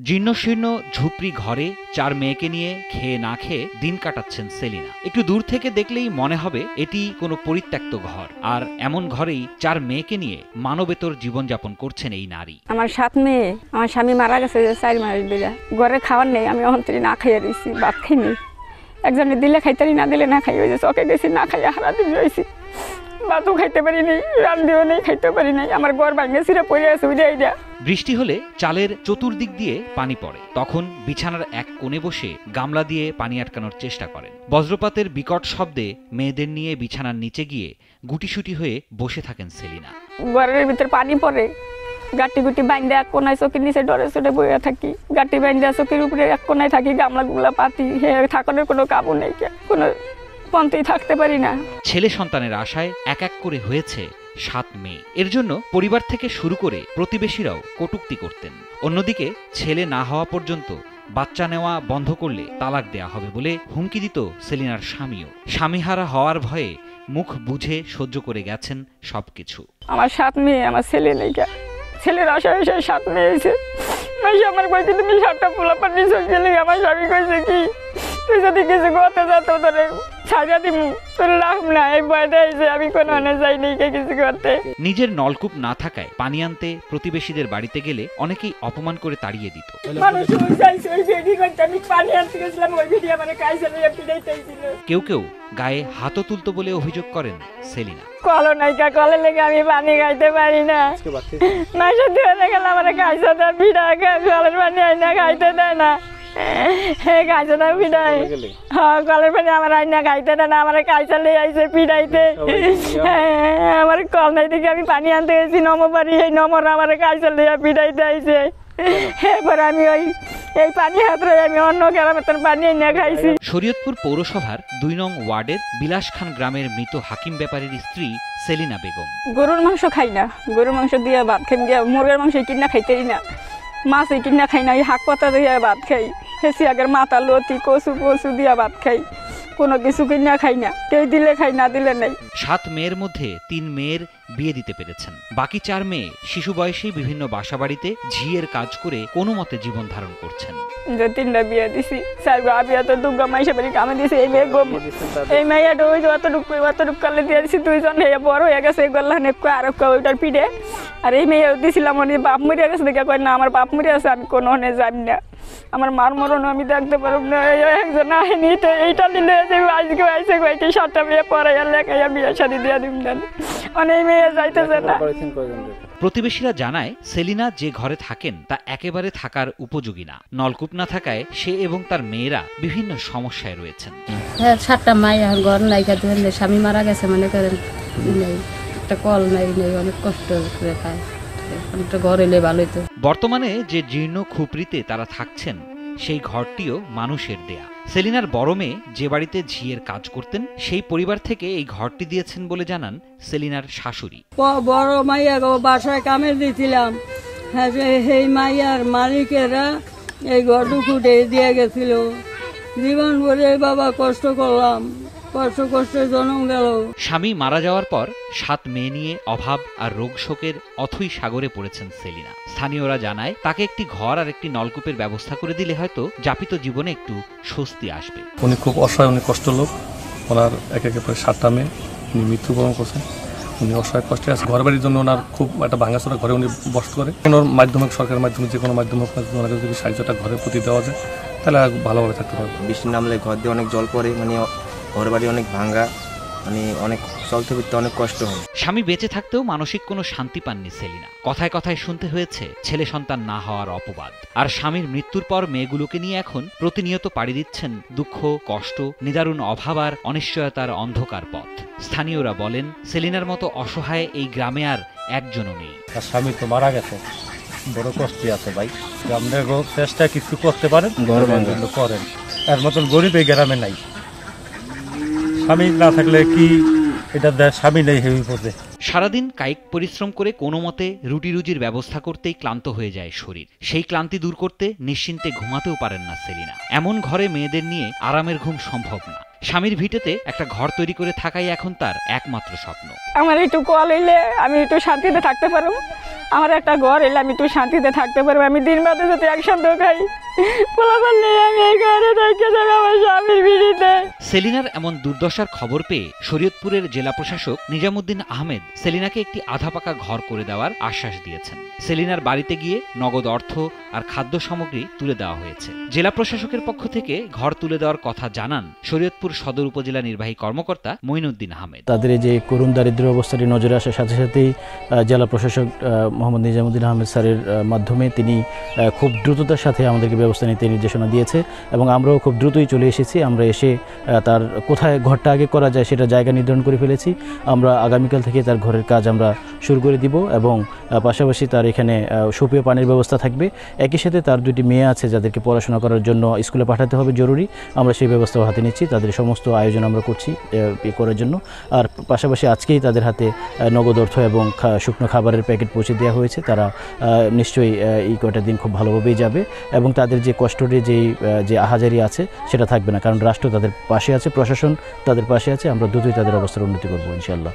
জীর্ণশীর্ণ ঝুপড়ি ঘরে 4 মেয়েকে নিয়ে খেয়ে না খেয়ে দিন কাটাচ্ছেন সেলিনা। একটু দূর থেকে দেখলেই মনে হবে এটি কোনো পরিত্যক্ত ঘর, আর এমন ঘরেই 4 মেয়েকে নিয়ে মানবেতর জীবনযাপন করছেন এই নারী। আমার 7 মেয়ে, আমার স্বামী মারা গেছে 4 মাস ধরে। ঘরে খাওয়ার নেই, আমি অন্তরে না খাইয়ে রয়েছি, ভাত খাইনি। একজনে দিলে খাইতারি, না দিলে না খাই, ওই যে চকে গেছি, না খাইয়া হারা দিন রয়েছি। ভাতও খাইতে পারি নাই, রান্ধিও নেই, খাইতে পারি নাই। আমার ঘর ভাঙে ছিঁড়ে পড়ে আছে ওইটা। বৃষ্টি হলে চালের চতুর্দিক দিয়ে পানি পড়ে, তখন বিছানার এক কোণে বসে গামলা দিয়ে পানি আটকানোর চেষ্টা করেন। বজ্রপাতের বিকট শব্দে মেয়েদের নিয়ে বিছানার নিচে গিয়ে গুটিসুটি হয়ে বসে থাকেন সেলিনা। ঘরের ভিতর পানি পড়ে, গাটি গুটি বাইন্দা এক কোনায় চোখের নিচে ডরে চড়ে বইয়া থাকি। গাটি বাইন্দা চোখের উপরে এক কোনায় থাকি, গামলাগুলা পাতি, থাকানোর কোনো কাবু নেই, কোনো পন্থেই থাকতে পারি না। ছেলে সন্তানের আশায় এক এক করে হয়েছে 7 মেয়ে। এর জন্য পরিবার থেকে শুরু করে প্রতিবেশীরাও কটূক্তি করতেন। অন্যদিকে ছেলে না হওয়া পর্যন্ত বাচ্চা নেওয়া বন্ধ করলে তালাক দেয়া হবে বলে হুমকি দিত সেলিনার স্বামীও। স্বামীহারা হওয়ার ভয়ে মুখ বুঝে সহ্য করে গেছেন সবকিছু। আমার 7 মেয়ে, আমার ছেলে নেই, ছেলের আশা 7 মেয়ে হয়েছে। আমার কয়েছে তুমি 7টা পোলাপান নিয়ে গেলে, আমার স্বামী কয়েছে কি তুই যদি কিছু করতে যা তো তোর ছাড়া দিব, তোর লাভ না, এই ভয় দেয়ছে আমি কোনো যাইনি কিছু করতে। নিজের নলকূপ না থাকায় পানি আনতে প্রতিবেশীদের বাড়িতে গেলে অনেকেই অপমান করে তাড়িয়ে দিত। কেউ কেউ গায়ে হাতও তুলত বলে অভিযোগ করেন সেলিনা। কল নাইকা, কলে লেগে আমি পানি খাইতে পারি না। মাসের ধরে গেলে আমার খাইছে না, পিঠা কলের পানি আইনা খাইতে দেয় না। খাইছে না পিঠাই, কলের পানি আমার আইনা খাইতে দেয় না, আমার খাইছে লে আইছে পিঠাইতে। আমার কল নাই দেখে আমি পানি আনতে গেছি নমবাড়ি, এই নমর আমার খাইছে লে পিঠাইতে আইছে। এরপর আমি এই পানি হাত রয়ে আমি অন্য গ্রামের পানি এনে খাইছি। শরীয়তপুর পৌরসভার 2 নং ওয়ার্ডের বিলাস খান গ্রামের মৃত হাকিম ব্যাপারীর স্ত্রী সেলিনা বেগম। গরুর মাংস খাই না, গরুর মাংস দিয়ে ভাত খাই, মুরগের মাংস কিনা খাইতেই না, মাছ কিনা খাই না, শাক পাতা দিয়ে ভাত খাই, হেসি আগের মাথা লতি কচু কচু দিয়ে ভাত খাই, কোনো কিছু কিনা খাই না, কেউ দিলে খাই, না দিলে নেই। 7 মেয়ের মধ্যে 3 মেয়ের বিয়ে দিতে পেরেছেন। বাকি 4 মেয়ে শিশু বয়সেই বিভিন্ন বাসাবাড়িতে ঝিয়ের কাজ করে কোনো মতে জীবন ধারণ করছেন। যে 3টা বিয়ে দিছি, 4 বিয়ে তো দুর্গা মাইসা বাড়ি কামে দিয়েছি। এই মেয়ে গম, এই মেয়েটা ওই যে অতটুক কালে দিয়ে দিছি, 2জন বড় হয়ে গেছে, গল্লা আর ওইটার পিঠে। আর এই মেয়ে দিছিলাম বাপ মরিয়া গেছে দেখে কয় না আমার বাপ মরিয়া আছে, আমি কোনো যাবি না, আমার মার মরণ আমি দেখতে পারব না। একজন আইনি এইটা নিলে আজকে আইসে কয়েকটি 7টা মেয়ে পড়াইয়া লেখাইয়া বিয়ে শাদী দিয়ে দিন, অনেক মেয়ে যাইতেছে না। প্রতিবেশীরা জানায় সেলিনা যে ঘরে থাকেন তা একেবারে থাকার উপযোগী না। নলকূপ না থাকায় সে এবং তার মেয়েরা বিভিন্ন সমস্যায় রয়েছেন। 7টা মাইয়া ঘর নাই, স্বামী মারা গেছে, মনে করেন একটা কল নাই, অনেক কষ্ট করে খায়। বর্তমানে যে জীর্ণ খুপড়িতে তারা থাকছেন সেই ঘরটিও মানুষের দেয়া। সেলিনার বড় মেয়ে যে বাড়িতে ঝিয়ের কাজ করতেন সেই পরিবার থেকে এই ঘরটি দিয়েছেন বলে জানান সেলিনার শাশুড়ি। বড় মাইয়া বাসায় কামে দিয়েছিলাম, সেই মাইয়ার মালিকেরা এই ঘরটুকু দিয়ে গেছিল। জীবন ভরে বাবা কষ্ট করলাম, কষ্টে জন্ম গেল। স্বামী মারা যাওয়ার পর 7 মেয়ে নিয়ে অভাব আর রোগ শোকের অথই সাগরে পড়েছেন সেলিনা। স্থানীয়রা জানায় তাকে একটি ঘর আর একটি নলকূপের ব্যবস্থা করে দিলে হয়তো যাপিত জীবনে একটু স্বস্তি আসবে। উনি খুব অসহায়, উনি কষ্ট লোক। ওনার একে 7টা মেয়ে, উনি মৃত্যুবরণ করছেন। উনি অসহায় কষ্টে আছে। ঘর বাড়ির জন্য ওনার খুব একটা ভাঙাচোরা ঘরে উনি বসত করে। ওনার মাধ্যমে, সরকারের মাধ্যমে, যে কোনো মাধ্যমে ওনাকে যদি সাহায্যটা ঘরের প্রতি দেওয়া যায় তাহলে ভালোভাবে থাকতে পারবে। বৃষ্টি নামলে ঘর দিয়ে অনেক জল পড়ে, মানে ঘর বাড়ি অনেক ভাঙা, মানে অনেক চলতে ফিরতে অনেক কষ্ট হয়। স্বামী বেঁচে থাকতেও মানসিক কোনো শান্তি পাননি সেলিনা। কথায় কথায় শুনতে হয়েছে ছেলে সন্তান না হওয়ার অপবাদ। আর স্বামীর মৃত্যুর পর মেয়েগুলোকে নিয়ে এখন প্রতিনিয়ত পাড়ি দিচ্ছেন দুঃখ, কষ্ট, নিদারুণ অভাব আর অনিশ্চয়তার অন্ধকার পথ। স্থানীয়রা বলেন সেলিনার মতো অসহায় এই গ্রামে আর একজনও নেই। স্বামী তো মারা গেছে, বড় কষ্টে আছে ভাই। আপনার চেষ্টা কিছু করতে পারেন, করেন। এর মতন গরিব এই গ্রামে নাই। স্বামী না থাকলে কি এটা স্বামী নেই হয়ে পড়ে। সারাদিন কায়িক পরিশ্রম করে কোনো মতে রুটি রুজির ব্যবস্থা করতেই ক্লান্ত হয়ে যায় শরীর। সেই ক্লান্তি দূর করতে নিশ্চিন্তে ঘুমাতেও পারেন না সেলিনা। এমন ঘরে মেয়েদের নিয়ে আরামের ঘুম সম্ভব না। স্বামীর ভিটেতে একটা ঘর তৈরি করে থাকাই এখন তার একমাত্র স্বপ্ন। আমার একটু কল হইলে আমি একটু শান্তিতে থাকতে পারবো, আমার একটা ঘর এলে আমি একটু শান্তিতে থাকতে পারবো। আমি দিন বাদে যদি একসঙ্গে খাই পোলাপান নিয়ে আমি এই ঘরে থাকতে যাবো আমার স্বামীর ভিড়িতে। সেলিনার এমন দুর্দশার খবর পেয়ে শরীয়তপুরের জেলা প্রশাসক নিজামুদ্দিন আহমেদ সেলিনাকে একটি আধা পাকা ঘর করে দেওয়ার আশ্বাস দিয়েছেন। সেলিনার বাড়িতে গিয়ে নগদ অর্থ আর খাদ্য সামগ্রী তুলে দেওয়া হয়েছে। জেলা প্রশাসকের পক্ষ থেকে ঘর তুলে দেওয়ার কথা জানান শরীয়তপুর সদর উপজেলা নির্বাহী কর্মকর্তা মঈনুদ্দিন আহমেদ। তাদের এই যে করুণ দারিদ্র্য অবস্থাটি নজরে আসার সাথে সাথেই জেলা প্রশাসক মোহাম্মদ নিজামুদ্দিন আহমেদ স্যারের মাধ্যমে তিনি খুব দ্রুততার সাথে আমাদেরকে ব্যবস্থা নিতে নির্দেশনা দিয়েছে এবং আমরাও খুব দ্রুতই চলে এসেছি। আমরা এসে তার কোথায় ঘরটা আগে করা যায় সেটা জায়গা নির্ধারণ করে ফেলেছি। আমরা আগামীকাল থেকে তার ঘরের কাজ আমরা শুরু করে দিব এবং পাশাপাশি তার এখানে সুপেয় পানির ব্যবস্থা থাকবে। একই সাথে তার দুটি মেয়ে আছে যাদেরকে পড়াশোনা করার জন্য স্কুলে পাঠাতে হবে জরুরি, আমরা সেই ব্যবস্থাও হাতে নিচ্ছি। তাদের সমস্ত আয়োজন আমরা করছি করার জন্য। আর পাশাপাশি আজকেই তাদের হাতে নগদ অর্থ এবং শুকনো খাবারের প্যাকেট পৌঁছে দেওয়া হয়েছে। তারা নিশ্চয়ই এই কয়টা দিন খুব ভালোভাবেই যাবে এবং তাদের যে কষ্টটি যে আহাজারি আছে সেটা থাকবে না, কারণ রাষ্ট্র তাদের পাশে আছে, প্রশাসন তাদের পাশে আছে। আমরা দ্রুতই তাদের অবস্থার উন্নতি করবো ইনশাআল্লাহ।